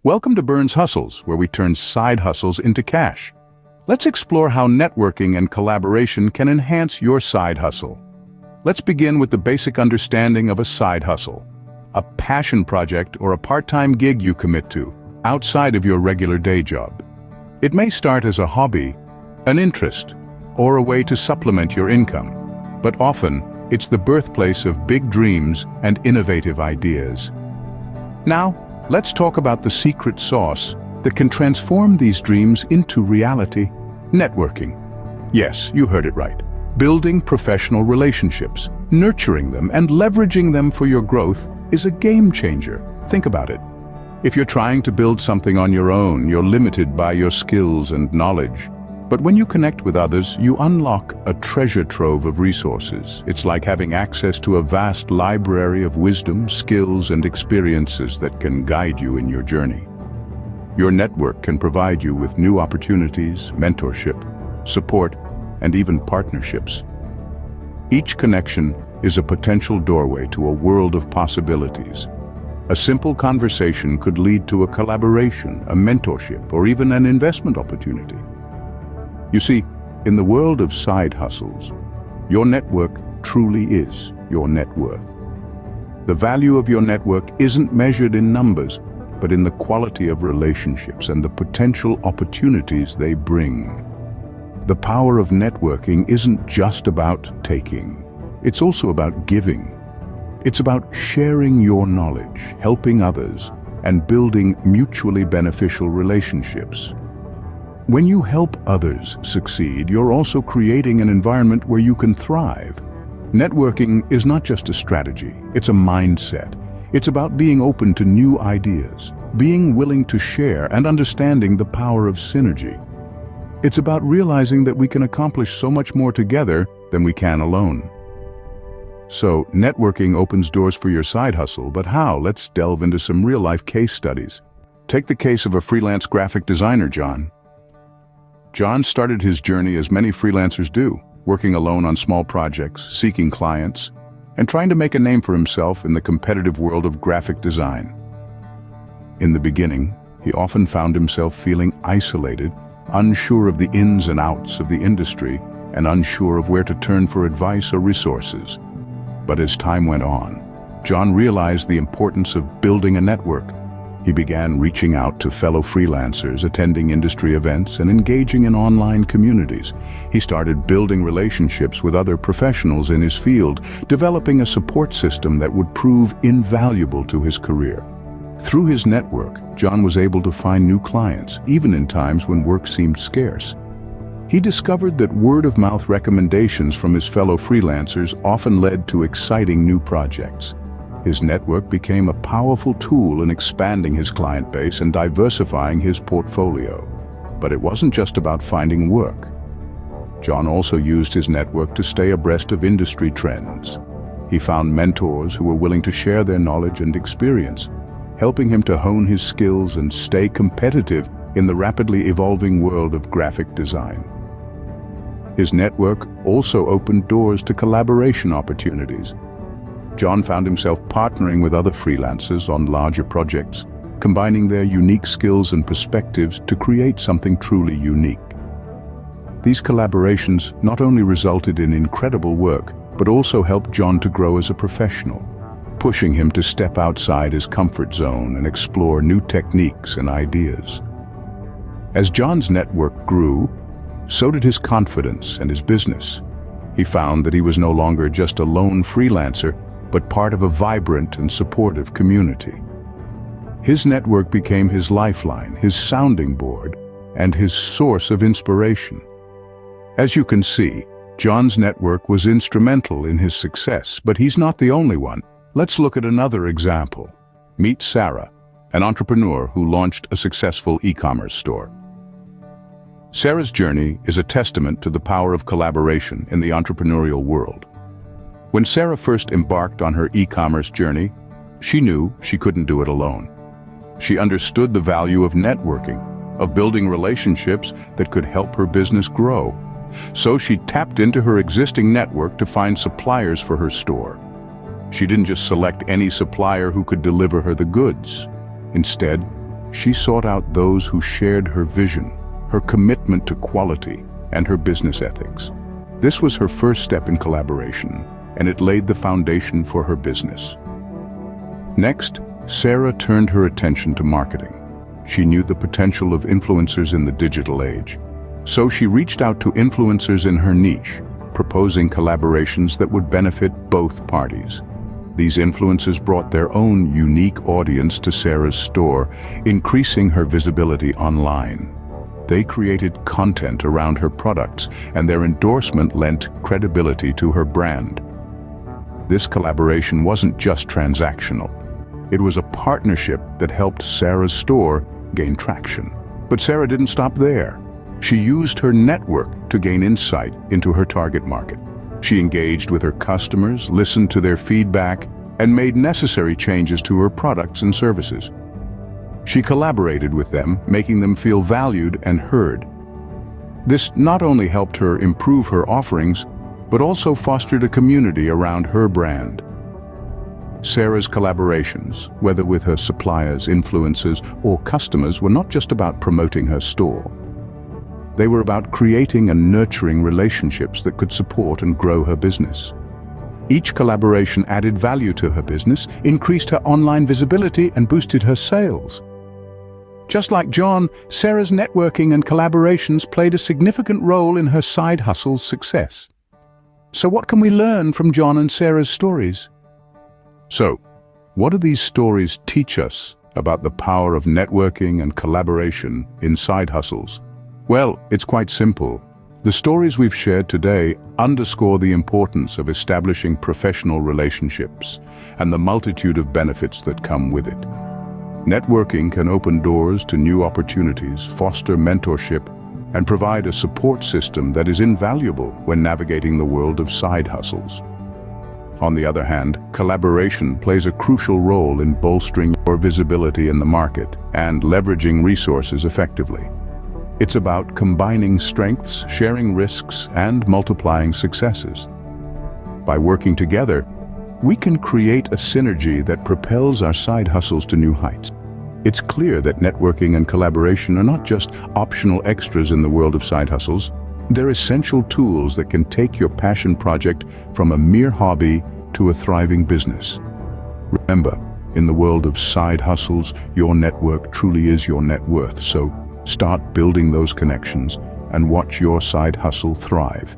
Welcome to Burns Hustles, where we turn side hustles into cash. Let's explore how networking and collaboration can enhance your side hustle. Let's begin with the basic understanding of a side hustle, a passion project or a part-time gig you commit to, outside of your regular day job. It may start as a hobby, an interest, or a way to supplement your income, but often it's the birthplace of big dreams and innovative ideas. Now, let's talk about the secret sauce that can transform these dreams into reality: networking. Yes, you heard it right. Building professional relationships, nurturing them, and leveraging them for your growth is a game changer. Think about it. If you're trying to build something on your own, you're limited by your skills and knowledge. But when you connect with others, you unlock a treasure trove of resources. It's like having access to a vast library of wisdom, skills, and experiences that can guide you in your journey. Your network can provide you with new opportunities, mentorship, support, and even partnerships. Each connection is a potential doorway to a world of possibilities. A simple conversation could lead to a collaboration, a mentorship, or even an investment opportunity. You see, in the world of side hustles, your network truly is your net worth. The value of your network isn't measured in numbers, but in the quality of relationships and the potential opportunities they bring. The power of networking isn't just about taking. It's also about giving. It's about sharing your knowledge, helping others, and building mutually beneficial relationships. When you help others succeed, you're also creating an environment where you can thrive. Networking is not just a strategy, it's a mindset. It's about being open to new ideas, being willing to share, and understanding the power of synergy. It's about realizing that we can accomplish so much more together than we can alone. So, networking opens doors for your side hustle, but how? Let's delve into some real-life case studies. Take the case of a freelance graphic designer, John. John started his journey as many freelancers do, working alone on small projects, seeking clients, and trying to make a name for himself in the competitive world of graphic design. In the beginning, he often found himself feeling isolated, unsure of the ins and outs of the industry, and unsure of where to turn for advice or resources. But as time went on, John realized the importance of building a network. He began reaching out to fellow freelancers, attending industry events, and engaging in online communities. He started building relationships with other professionals in his field, developing a support system that would prove invaluable to his career. Through his network, John was able to find new clients, even in times when work seemed scarce. He discovered that word-of-mouth recommendations from his fellow freelancers often led to exciting new projects. His network became a powerful tool in expanding his client base and diversifying his portfolio. But it wasn't just about finding work. John also used his network to stay abreast of industry trends. He found mentors who were willing to share their knowledge and experience, helping him to hone his skills and stay competitive in the rapidly evolving world of graphic design. His network also opened doors to collaboration opportunities. John found himself partnering with other freelancers on larger projects, combining their unique skills and perspectives to create something truly unique. These collaborations not only resulted in incredible work, but also helped John to grow as a professional, pushing him to step outside his comfort zone and explore new techniques and ideas. As John's network grew, so did his confidence and his business. He found that he was no longer just a lone freelancer, but part of a vibrant and supportive community. His network became his lifeline, his sounding board, and his source of inspiration. As you can see, John's network was instrumental in his success, but he's not the only one. Let's look at another example. Meet Sarah, an entrepreneur who launched a successful e-commerce store. Sarah's journey is a testament to the power of collaboration in the entrepreneurial world. When Sarah first embarked on her e-commerce journey, she knew she couldn't do it alone. She understood the value of networking, of building relationships that could help her business grow. So she tapped into her existing network to find suppliers for her store. She didn't just select any supplier who could deliver her the goods. Instead, She sought out those who shared her vision, her commitment to quality, and her business ethics. This was her first step in collaboration, and it laid the foundation for her business. Next, Sarah turned her attention to marketing. She knew the potential of influencers in the digital age. So she reached out to influencers in her niche, proposing collaborations that would benefit both parties. These influencers brought their own unique audience to Sarah's store, increasing her visibility online. They created content around her products, and their endorsement lent credibility to her brand. This collaboration wasn't just transactional. It was a partnership that helped Sarah's store gain traction. But Sarah didn't stop there. She used her network to gain insight into her target market. She engaged with her customers, listened to their feedback, and made necessary changes to her products and services. She collaborated with them, making them feel valued and heard. This not only helped her improve her offerings, but also fostered a community around her brand. Sarah's collaborations, whether with her suppliers, influencers, or customers, were not just about promoting her store. They were about creating and nurturing relationships that could support and grow her business. Each collaboration added value to her business, increased her online visibility, and boosted her sales. Just like John, Sarah's networking and collaborations played a significant role in her side hustle's success. So what can we learn from John and Sarah's stories? So, what do these stories teach us about the power of networking and collaboration in side hustles? Well, it's quite simple. The stories we've shared today underscore the importance of establishing professional relationships and the multitude of benefits that come with it. Networking can open doors to new opportunities, foster mentorship, and provide a support system that is invaluable when navigating the world of side hustles. On the other hand, collaboration plays a crucial role in bolstering your visibility in the market and leveraging resources effectively. It's about combining strengths, sharing risks, and multiplying successes. By working together, we can create a synergy that propels our side hustles to new heights. It's clear that networking and collaboration are not just optional extras in the world of side hustles. They're essential tools that can take your passion project from a mere hobby to a thriving business. Remember, in the world of side hustles, your network truly is your net worth. So start building those connections and watch your side hustle thrive.